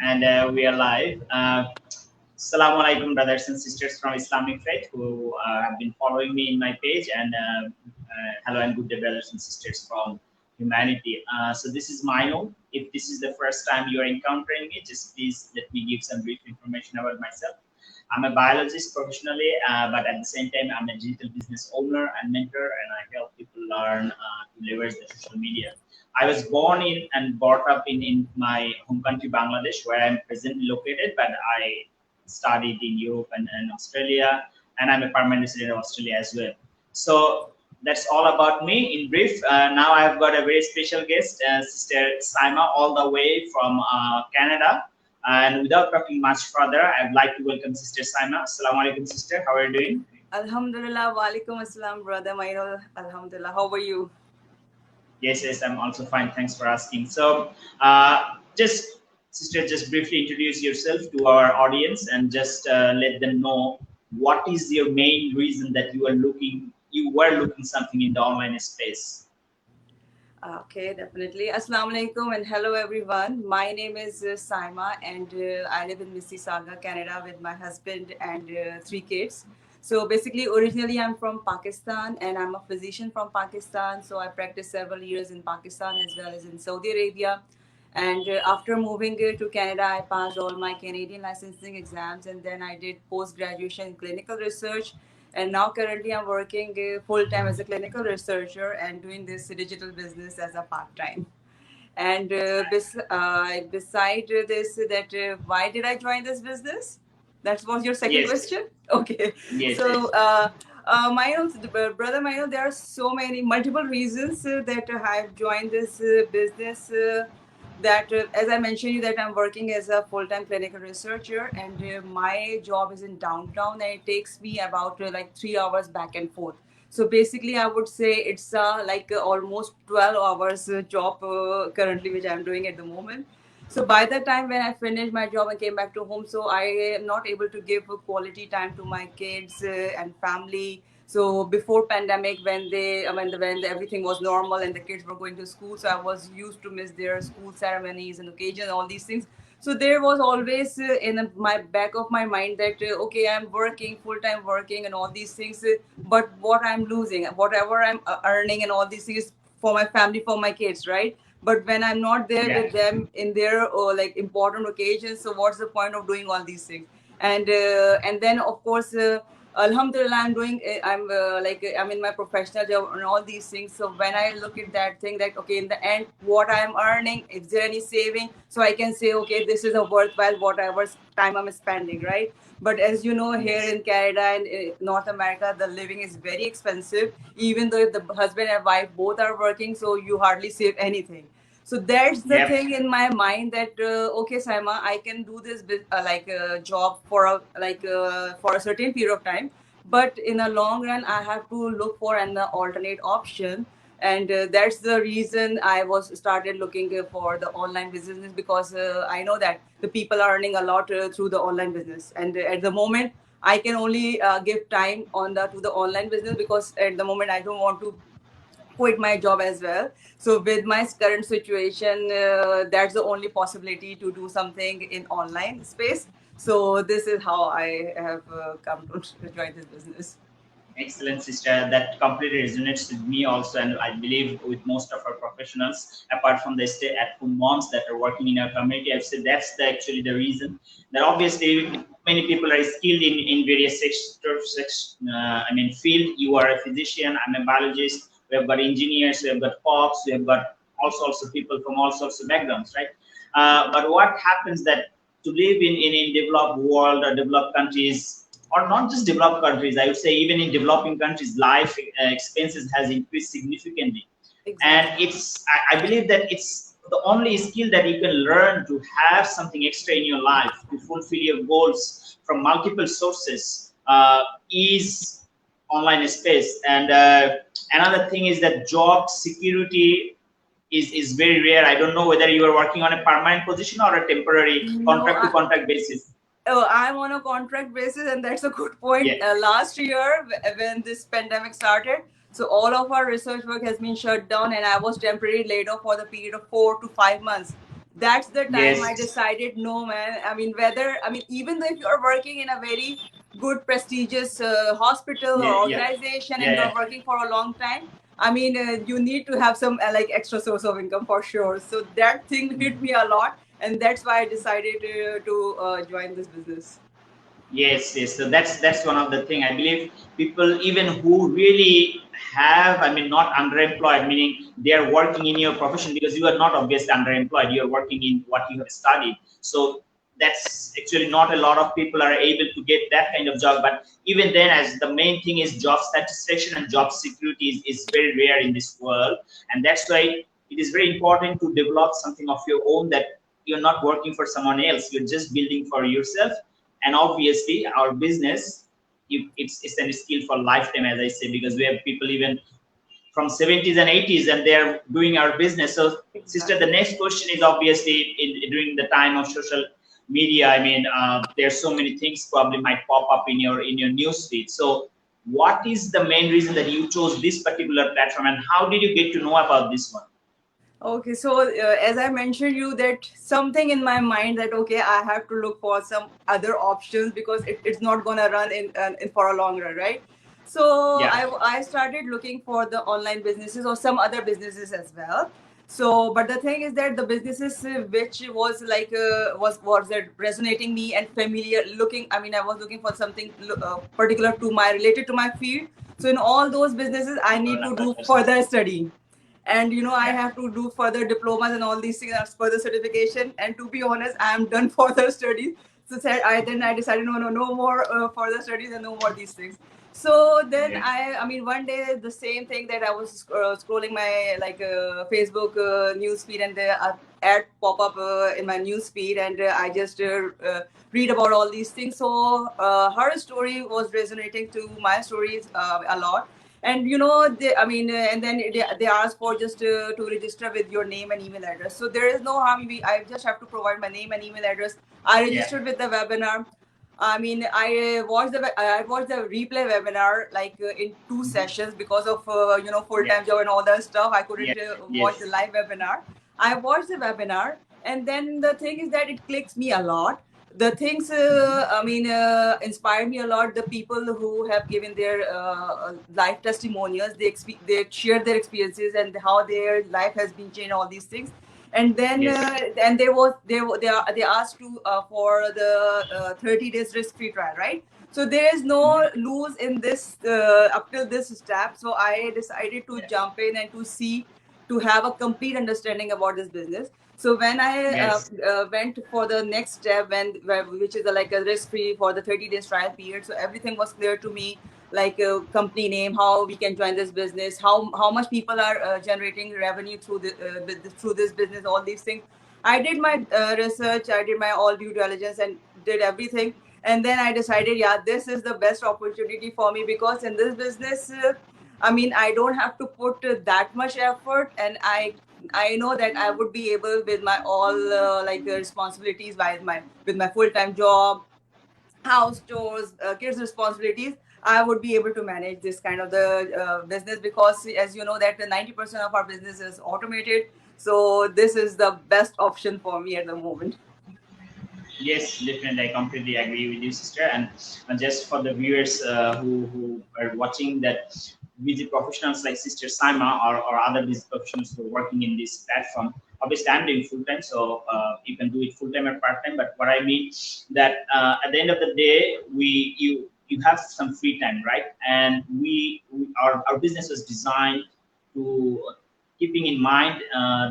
and we are live. Assalamu alaikum, brothers and sisters from Islamic faith who have been following me in my page, and hello and good day, brothers and sisters from humanity. So this is Mino. If this is the first time you are encountering me, just please let me give some brief information about myself. I'm a biologist professionally, but at the same time, I'm a digital business owner and mentor, and I help people learn to leverage the social media. I was born in and brought up in my home country, Bangladesh, where I'm presently located, but I studied in Europe and Australia, and I'm a permanent resident of Australia as well. So that's all about me in brief. Now I've got a very special guest, Sister Saima, all the way from Canada. And without talking much further, I'd like to welcome Sister Saima. Assalamu alaikum, sister. How are you doing? Alhamdulillah, wa alaikum assalam, brother Mino. Alhamdulillah, how are you? Yes, I'm also fine. Thanks for asking. So, sister, just briefly introduce yourself to our audience and just let them know what is your main reason that you were looking something in the online space. Okay, definitely. Assalamu alaikum and hello everyone. My name is Saima, and I live in Mississauga, Canada with my husband and 3 kids. So basically, originally I'm from Pakistan and I'm a physician from Pakistan. So I practiced several years in Pakistan as well as in Saudi Arabia. And after moving to Canada, I passed all my Canadian licensing exams, and then I did post-graduation in clinical research. And now currently I'm working full-time as a clinical researcher and doing this digital business as a part-time. And beside this, why did I join this business? That was your second question? Okay. Yes. So, brother Mino, there are so many multiple reasons that I've joined this business. As I mentioned you, that I'm working as a full-time clinical researcher, and my job is in downtown, and it takes me about like 3 hours back and forth. So basically, I would say it's almost 12 hours job currently, which I'm doing at the moment. So by the time when I finished my job and came back to home, so I am not able to give quality time to my kids and family. So before pandemic, when everything was normal and the kids were going to school, so I was used to miss their school ceremonies and occasions, all these things. So there was always in my back of my mind that okay, I'm working full-time working and all these things, but what I'm losing, whatever I'm earning and all these things for my family, for my kids, right? But when I'm not there with them in their like important occasions, so what's the point of doing all these things? And then of course, Alhamdulillah, I'm in my professional job and all these things. So when I look at that thing, that okay, in the end, what I'm earning, is there any saving? So I can say, okay, this is a worthwhile whatever time I'm spending, right? But as you know, here in Canada and North America, the living is very expensive. Even though if the husband and wife both are working, so you hardly save anything. So that's the thing in my mind that okay, Saima, I can do this job for a certain period of time, but in a long run, I have to look for an alternate option. And that's the reason I was started looking for the online business, because I know that the people are earning a lot through the online business. And at the moment, I can only give time to the online business, because at the moment I don't want to quit my job as well. So with my current situation, that's the only possibility to do something in online space. So this is how I have come to join this business. Excellent, sister. That completely resonates with me also, and I believe with most of our professionals, apart from the stay-at-home moms that are working in our community. I've said that's actually the reason. That obviously many people are skilled in various sectors. Field. You are a physician. I'm a biologist. We have got engineers. We have got cops. We have got all sorts of people from all sorts of backgrounds, right? But what happens that to live in developed world or developed countries, or not just developed countries, I would say even in developing countries, life expenses has increased significantly. Exactly. And I believe that it's the only skill that you can learn to have something extra in your life, to fulfill your goals from multiple sources, is online space. And another thing is that job security is very rare. I don't know whether you are working on a permanent position or a temporary contract to contract basis. Oh, I'm on a contract basis, and that's a good point. Yeah. Last year, when this pandemic started, so all of our research work has been shut down, and I was temporarily laid off for the period of 4 to 5 months. That's the time I Yes. decided, no, man. I mean, whether, I mean, even though if you're working in a very good, prestigious hospital Yeah. or Yeah. organization and Yeah. you're Yeah. working for a long time, I mean, you need to have some like extra source of income for sure. So that thing hit me a lot. And that's why I decided to join this business. Yes, yes. So that's one of the thing. I believe people even who really have, I mean, not underemployed, meaning they are working in your profession because you are not obviously underemployed. You are working in what you have studied. So that's actually not a lot of people are able to get that kind of job. But even then, as the main thing is job satisfaction and job security is very rare in this world, and that's why it is very important to develop something of your own that you're not working for someone else. You're just building for yourself, and obviously our business, it's a skill for lifetime, as I say, because we have people even from 70s and 80s and they're doing our business. So sister, the Exactly. next question is obviously during the time of social media, I mean, there's so many things probably might pop up in your news feed. So what is the main reason that you chose this particular platform, and how did you get to know about this one? Okay, so as I mentioned you that something in my mind that okay, I have to look for some other options because it's not gonna run in for a long run, right? So Yeah. I started looking for the online businesses or some other businesses as well. So, but the thing is that the businesses which was like was that resonating me and familiar looking. I mean, I was looking for something particular to my related to my field. So in all those businesses, I need to do further study, and I Yeah. have to do further diplomas and all these things as further certification. And to be honest, I am done further studies. So said I decided, no more further studies and no more these things. So then Okay. I mean one day the same thing that I was scrolling my like Facebook news feed, and the ad pop up in my news feed, and I just read about all these things. So her story was resonating to my stories a lot. And I mean and then they ask for just to register with your name and email address. So there is no harm, I just have to provide my name and email address. I Yeah. registered with the webinar. I mean, I watched the replay webinar like in two Mhm. sessions because of full Yeah. time job and all that stuff. I couldn't Yes. watch the Yes. live webinar. I watched the webinar, and then the thing is that it clicks me a lot. The things Mhm. I mean inspired me a lot. The people who have given their life testimonials, they shared their experiences and how their life has been changed. All these things, and then Yes. and there was they asked to for the 30 days risk free trial, right? So there is no Mhm. lose in this up till this step. So I decided to Yeah. jump in and to have a complete understanding about this business. So when I Yes. went for the next step, which is like a risk free for the 30 days trial period, so everything was clear to me, like company name, how we can join this business, how much people are generating revenue through this business, all these things. I did my research, I did my all due diligence, and did everything. And then I decided, yeah, this is the best opportunity for me, because in this business, I mean, I don't have to put that much effort, and I know that I would be able with my all responsibilities with my full time job, house chores, kids responsibilities. I would be able to manage this kind of the business, because as you know that 90% of our business is automated. So this is the best option for me at the moment. Yes, definitely. I completely agree with you, sister. And just for the viewers who are watching, that busy professionals like Sister Saima, or other busy professionals who are working in this platform, obviously I'm doing full time, so you can do it full time or part time. But what I mean that at the end of the day, you have some free time, right? And our business was designed to keeping in mind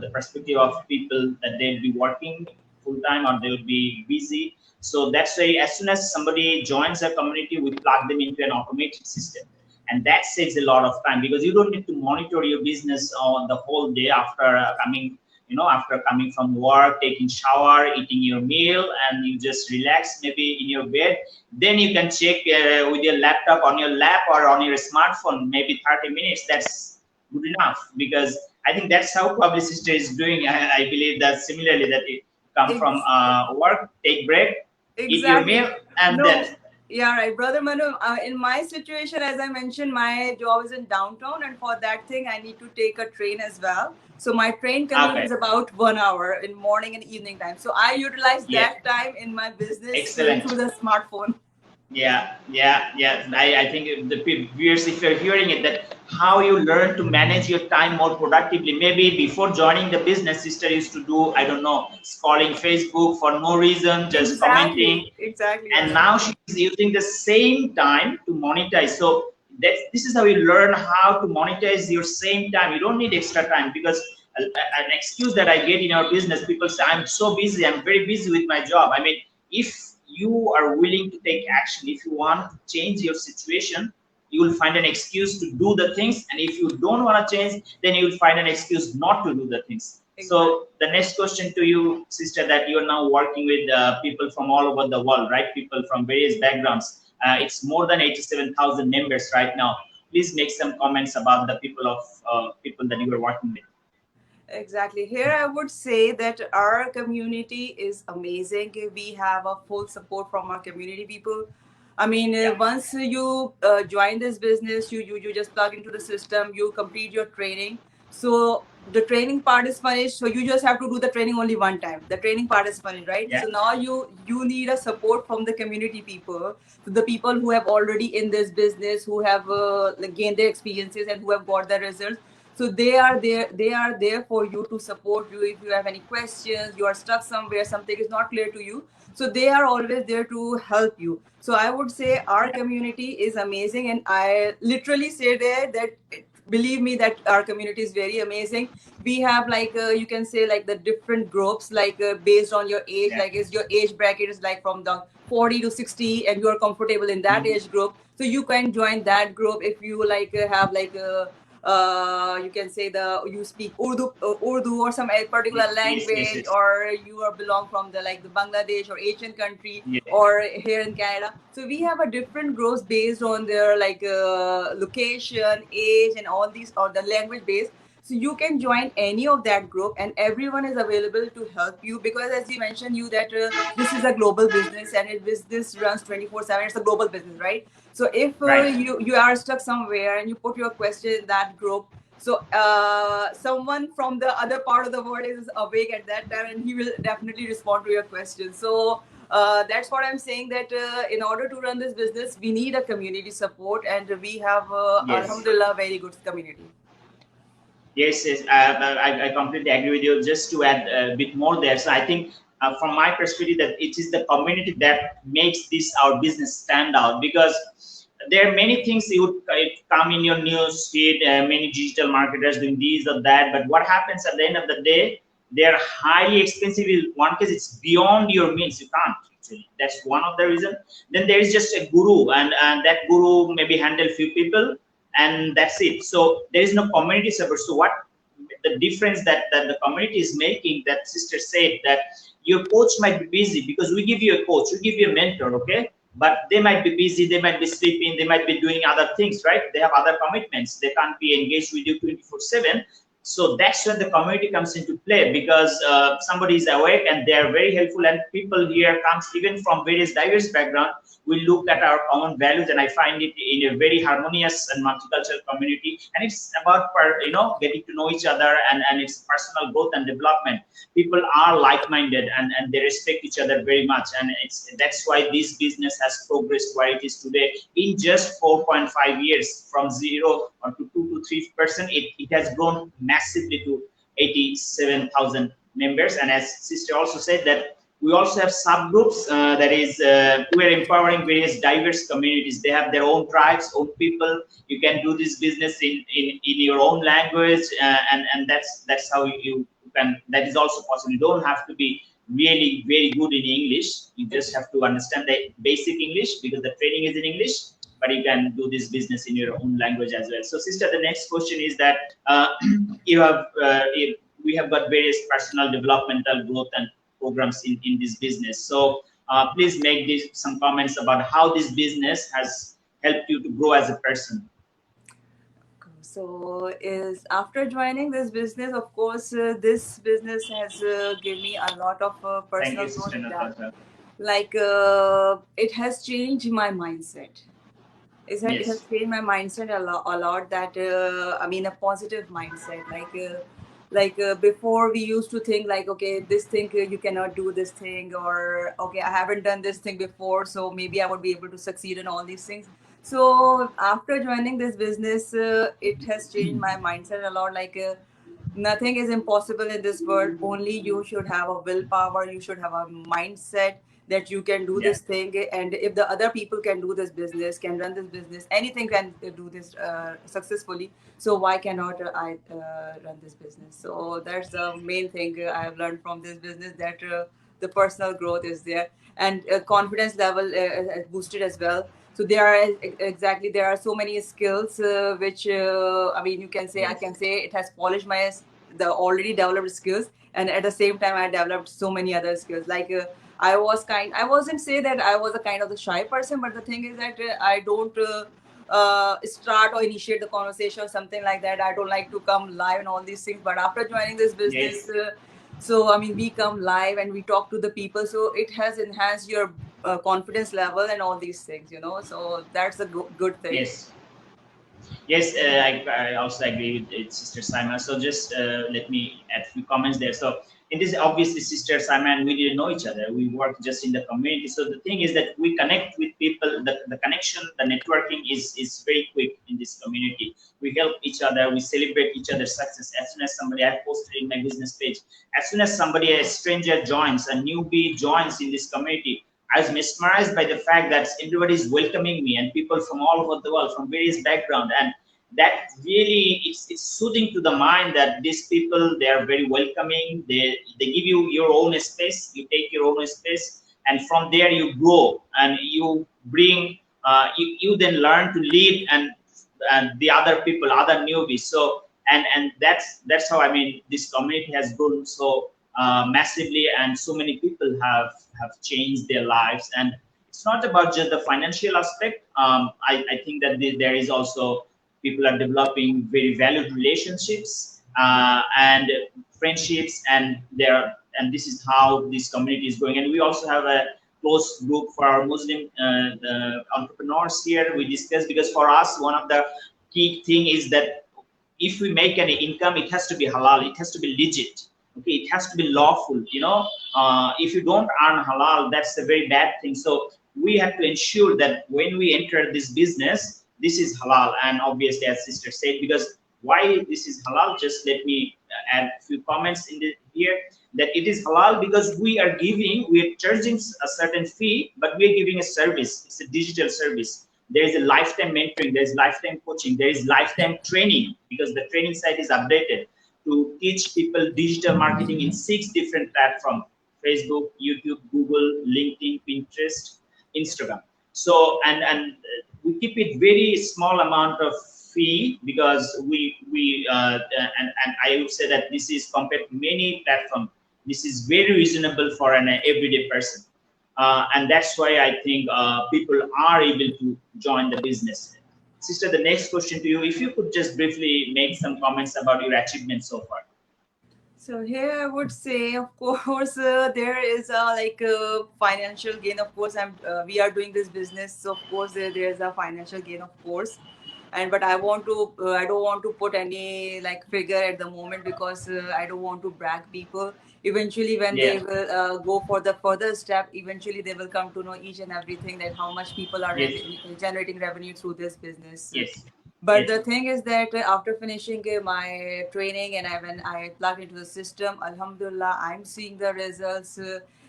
the perspective of people that they'll be working full time or they'll be busy. So that's why as soon as somebody joins a community, we plug them into an automated system. And that saves a lot of time because you don't need to monitor your business on the whole day after after coming from work, taking shower, eating your meal, and you just relax maybe in your bed. Then you can check with your laptop on your lap or on your smartphone, maybe 30 minutes. That's good enough because I think that's how Publicist is doing. I believe that similarly that it come from Ex- work, take break, eat your exactly. meal, and No, then Yeah, right, brother Manu. In my situation, as I mentioned, my job is in downtown, and for that thing, I need to take a train as well. So my train commute Okay. is about 1 hour in morning and evening time. So I utilize Yes. that time in my business Excellent. through the smartphone. Yeah. I think the viewers, if you're hearing it, that how you learn to manage your time more productively. Maybe before joining the business, sister used to do, I don't know, scrolling Facebook for no reason, just commenting, Exactly, and brother. now she's using the same time to monetize. So this is how you learn how to monetize your same time. You don't need extra time, because an excuse that I get in our business, people say, I'm so busy, I'm very busy with my job. I mean, if you are willing to take action, if you want to change your situation, you will find an excuse to do the things, and if you don't want to change, then you will find an excuse not to do the things. So the next question to you, sister, that you're now working with people from all over the world, right? People from various backgrounds. It's more than 87,000 members right now. Please make some comments about the people that you are working with. Exactly. Here, I would say that our community is amazing. We have a full support from our community people. I mean, Yeah. once you join this business, you just plug into the system, you complete your training. So the training part is finished. So you just have to do the training only one time. The training part is finished, right? Yeah. So now you need a support from the community people, the people who have already in this business, who have gained their experiences and who have got the results. So they are there for you, to support you if you have any questions, you are stuck somewhere, something is not clear to you. So they are always there to help you. So I would say our community is amazing, and I literally say there that believe me that our community is very amazing. We have like you can say like the different groups, like based on your age, Yeah. like is your age bracket is like from the 40 to 60 and you are comfortable in that age group, so you can join that group. If you like have like you can say you speak Urdu or some particular language, Yes. or you are belong from the like the Bangladesh or Asian country, Yeah. or here in Canada. So we have a different groups based on their like location, age, and all these, or the language base. So you can join any of that group, and everyone is available to help you, because as you mentioned you that this is a global business, and this runs 24/7. It's a global business, right? So if Right. you are stuck somewhere and you put your question in that group, so someone from the other part of the world is awake at that time, and he will definitely respond to your question. So that's what I'm saying, that in order to run this business, we need a community support, and we have, Yes. alhamdulillah, very good community. Yes. I completely agree with you. Just to add a bit more there, so I think from my perspective that it is the community that makes this our business stand out, because there are many things you would come in your news feed, many digital marketers doing this or that, but what happens at the end of the day, they're highly expensive. In one case, it's beyond your means. You can't actually. That's one of the reason. Then there is just a guru, and that guru maybe handle few people, and that's it. So there is no community support. So what the difference that the community is making, that sister said that your coach might be busy, because we give you a coach, we give you a mentor, okay, but they might be busy, they might be sleeping, they might be doing other things, right? They have other commitments, they can't be engaged with you 24/7. So that's when the community comes into play, because somebody is awake and they are very helpful, and people here comes even from various diverse background. We look at our common values, and I find it in a very harmonious and multicultural community, and it's about getting to know each other, and it's personal growth and development. People are like-minded, and they respect each other very much, and that's why this business has progressed where it is today. In just 4.5 years, from 0 or to 2 to 3%, it has grown massively to 87,000 members. And as sister also said, that we also have subgroups, that is we're empowering various diverse communities. They have their own tribes, own people. You can do this business in your own language, and that's how you can. That is also possible. You don't have to be really very good in English. You just have to understand the basic English, because the training is in English, but you can do this business in your own language as well. So sister, the next question is that we have got various personal developmental growth and programs in this business. So please make some comments about how this business has helped you to grow as a person. So is after joining this business, of course, this business has given me a lot of Thank personal you, growth sister in that. Natasha. Like it has changed my mindset. It has Yes. changed my mindset a lot that I mean a positive mindset. Like before we used to think like, okay, this thing you cannot do this thing, or okay, I haven't done this thing before, so maybe I would be able to succeed in all these things. So after joining this business, it has changed my mindset a lot. Like nothing is impossible in this world. Only you should have a willpower. You should have a mindset that you can do Yeah. this thing. And if the other people can do this business, can run this business, anything can do this successfully. So why cannot I run this business? So that's the main thing I have learned from this business, that the personal growth is there, and confidence level is boosted as well. So there are exactly, there are so many skills which I mean, you can say, I Yes. can say it has polished my the already developed skills, and at the same time I developed so many other skills. Like I wasn't say that I was a kind of the shy person, but the thing is that I don't start or initiate the conversation or something like that. I don't like to come live and all these things. But after joining this business, Yes. so I mean, we come live and we talk to the people, so it has enhanced your confidence level and all these things, you know. So that's a good thing. Yes. Yes, I also agree with Sister Simon. So just let me add a few comments there. So in this, obviously, Sister Simon, we didn't know each other. We work just in the community. So the thing is that we connect with people. The connection, the networking is very quick in this community. We help each other. We celebrate each other's success. As soon as somebody, I posted in my business page, as soon as somebody, a stranger joins, a newbie joins in this community, I was mesmerized by the fact that everybody is welcoming me and people from all over the world, from various backgrounds. And that really, it's soothing to the mind that these people, they are very welcoming. They give you your own space. You take your own space, and from there you grow and you bring, you then learn to lead and the other people, other newbies. So and that's how, I mean, this community has grown so massively, and so many people have changed their lives. And it's not about just the financial aspect. I think that there is also, people are developing very valued relationships and friendships, and there, and this is how this community is going. And we also have a close group for our Muslim entrepreneurs here. We discuss, because for us one of the key thing is that if we make any income, it has to be halal, it has to be legit. Okay, it has to be lawful. You know, if you don't earn halal, that's a very bad thing. So we have to ensure that when we enter this business, this is halal. And obviously, as sister said, because why this is halal, just let me add a few comments in here, that it is halal because we are charging a certain fee, but we are giving a service. It's a digital service. There is a lifetime mentoring, there is lifetime coaching, there is lifetime training, because the training site is updated to teach people digital marketing in 6 different platforms: Facebook, YouTube, Google, LinkedIn, Pinterest, Instagram. So and we keep it very small amount of fee, because and I would say that this is, compared to many platforms, this is very reasonable for an everyday person. And that's why I think people are able to join the business. Sister, the next question to you, if you could just briefly make some comments about your achievements so far. So here I would say, of course, there is a like financial gain. Of course, we are doing this business, so of course there is a financial gain, of course. And but I don't want to put any like figure at the moment, because I don't want to brag people. Eventually, when they Yeah. will go for the further step, eventually they will come to know each and everything, that how much people are Yes. generating revenue through this business. Yes. But Yes. the thing is that after finishing my training, and when I plugged into the system, Alhamdulillah, I'm seeing the results,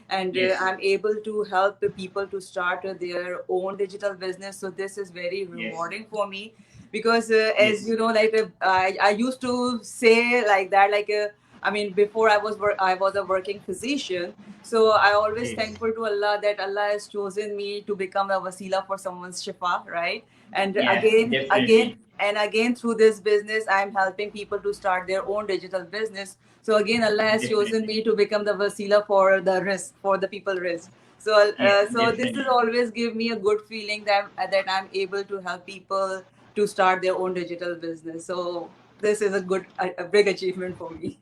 and Yes. I'm able to help the people to start their own digital business. So this is very Yes. rewarding for me, because as Yes. you know, like I used to say like that, like I mean, before I was a working physician, so I always Yes. thankful to Allah that Allah has chosen me to become a wasila for someone's shifa, right? And Yeah. Definitely. again through this business, I'm helping people to start their own digital business. So again, Allah has chosen Definitely. me to become the wasila for the risk, for the people risk. So Yeah. so this is Definitely. always give me a good feeling that I'm able to help people to start their own digital business. So this is a big achievement for me.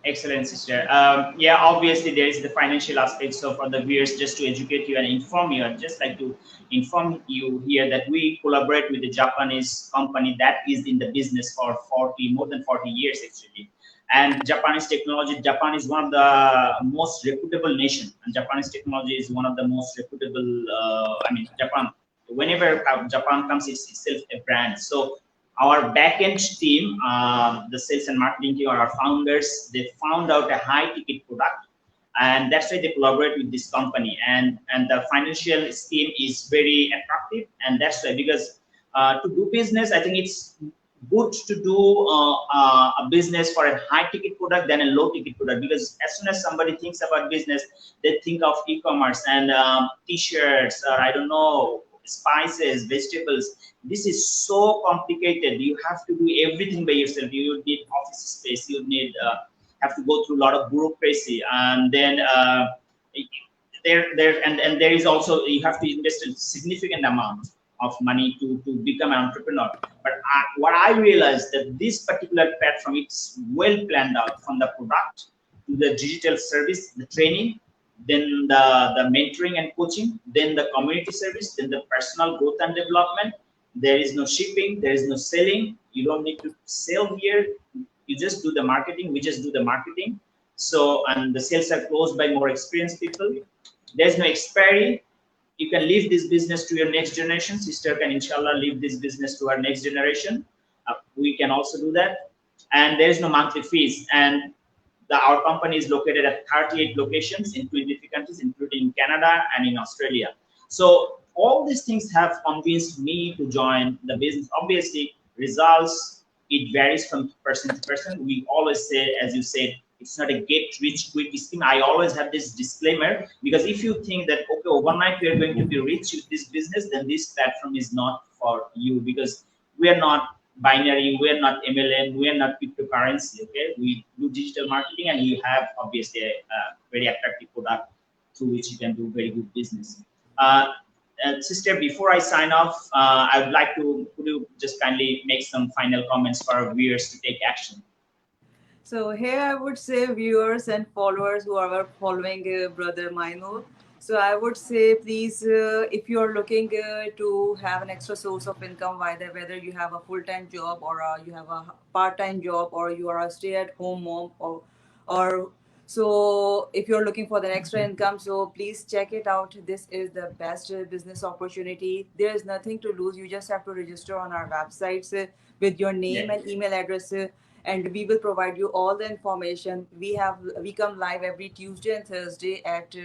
Excellent, sister. Yeah, obviously there is the financial aspect. So for the viewers, just to educate you and inform you, I'd just like to inform you here that we collaborate with the Japanese company that is in the business for more than 40 years actually. And Japanese technology, Japan is one of the most reputable nation, and Japanese technology is one of the most reputable. I mean, Japan. Whenever Japan comes, it's itself a brand. So our backend team, the sales and marketing team, or our founders, they found out a high ticket product, and that's why they collaborate with this company. And the financial scheme is very attractive, and that's why, because to do business, I think it's good to do a business for a high ticket product than a low ticket product, because as soon as somebody thinks about business, they think of e-commerce and t-shirts, or I don't know, spices, vegetables. This is so complicated. You have to do everything by yourself. You need office space. You need have to go through a lot of bureaucracy, and then and there is also, you have to invest a significant amount of money to become an entrepreneur. But what I realized, that this particular platform, it's well planned out, from the product to the digital service, the training, then the mentoring and coaching, then the community service, then the personal growth and development. There is no shipping, there is no selling. You don't need to sell here. You just do the marketing. We just do the marketing. So, and the sales are closed by more experienced people. There's no expiry. You can leave this business to your next generation. Sister can inshallah leave this business to our next generation. We can also do that. And there is no monthly fees. And our company is located at 38 locations in 23 countries, including Canada and in Australia. So all these things have convinced me to join the business. Obviously, results, it varies from person to person. We always say, as you said, it's not a get rich quick scheme. I always have this disclaimer, because if you think that, okay, overnight we are going to be rich with this business, then this platform is not for you, because we are not binary, we are not MLM, we are not cryptocurrency. Okay, we do digital marketing, and you have obviously a very attractive product through which you can do very good business. Sister, before I sign off, I would like to, could you just kindly make some final comments for our viewers to take action? So here I would say viewers and followers who are following Brother Mainu. So I would say, please, if you are looking to have an extra source of income, whether you have a full-time job, or you have a part-time job, or you are a stay-at-home mom, or so if you're looking for the extra income, so please check it out. This is the best business opportunity. There is nothing to lose. You just have to register on our websites with your name and email address. And we will provide you all the information. We come live every Tuesday and Thursday at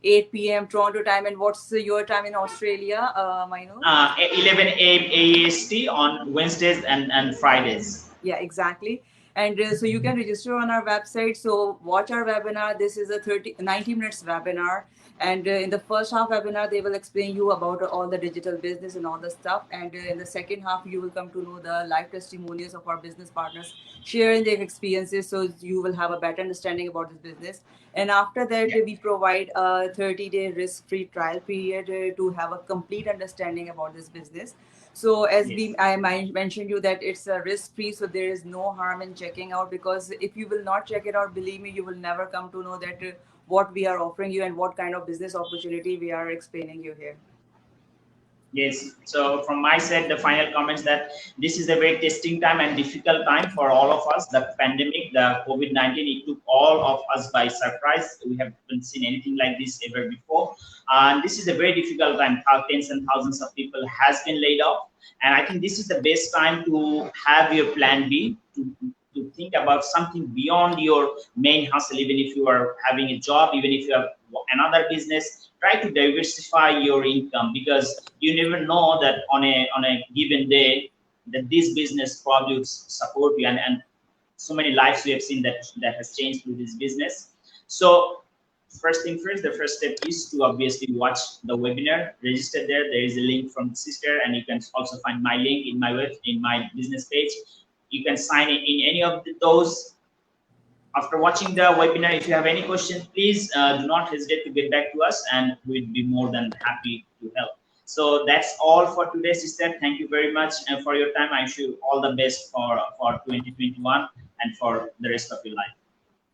8 p.m. Toronto time. And what's your time in Australia, Mainu? 11 a.m. AST on Wednesdays and Fridays. Yeah, exactly. And so you can register on our website. So watch our webinar. This is a 90 minutes webinar. And in the first half webinar, they will explain you about all the digital business and all the stuff. And in the second half, you will come to know the live testimonials of our business partners, sharing their experiences, so you will have a better understanding about this business. And after that, we provide a 30-day risk-free trial period to have a complete understanding about this business. So as I mentioned you that it's a risk-free, so there is no harm in checking out, because if you will not check it out, believe me, you will never come to know that what we are offering you and what kind of business opportunity we are explaining you here. Yes. So from my side, the final comments that this is a very testing time and difficult time for all of us. The pandemic, the COVID-19, it took all of us by surprise. We haven't seen anything like this ever before. And this is a very difficult time. Tens and thousands of people has been laid off. And I think this is the best time to have your plan B, to think about something beyond your main hustle. Even if you are having a job, even if you have another business, try to diversify your income, because you never know that on a given day that this business probably would support you, and so many lives we have seen that has changed through this business. So first thing first, the first step is to obviously watch the webinar, register there. There is a link from the sister, and you can also find my link in my business page. You can sign in any of those. After watching the webinar, if you have any questions, please do not hesitate to get back to us, and we'd be more than happy to help. So that's all for today, sister. Thank you very much for your time. I wish you all the best for 2021 and for the rest of your life.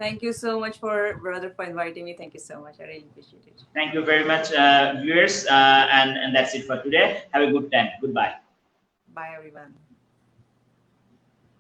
Thank you so much brother for inviting me. Thank you so much. I really appreciate it. Thank you very much, viewers, and that's it for today. Have a good time. Goodbye. Bye, everyone.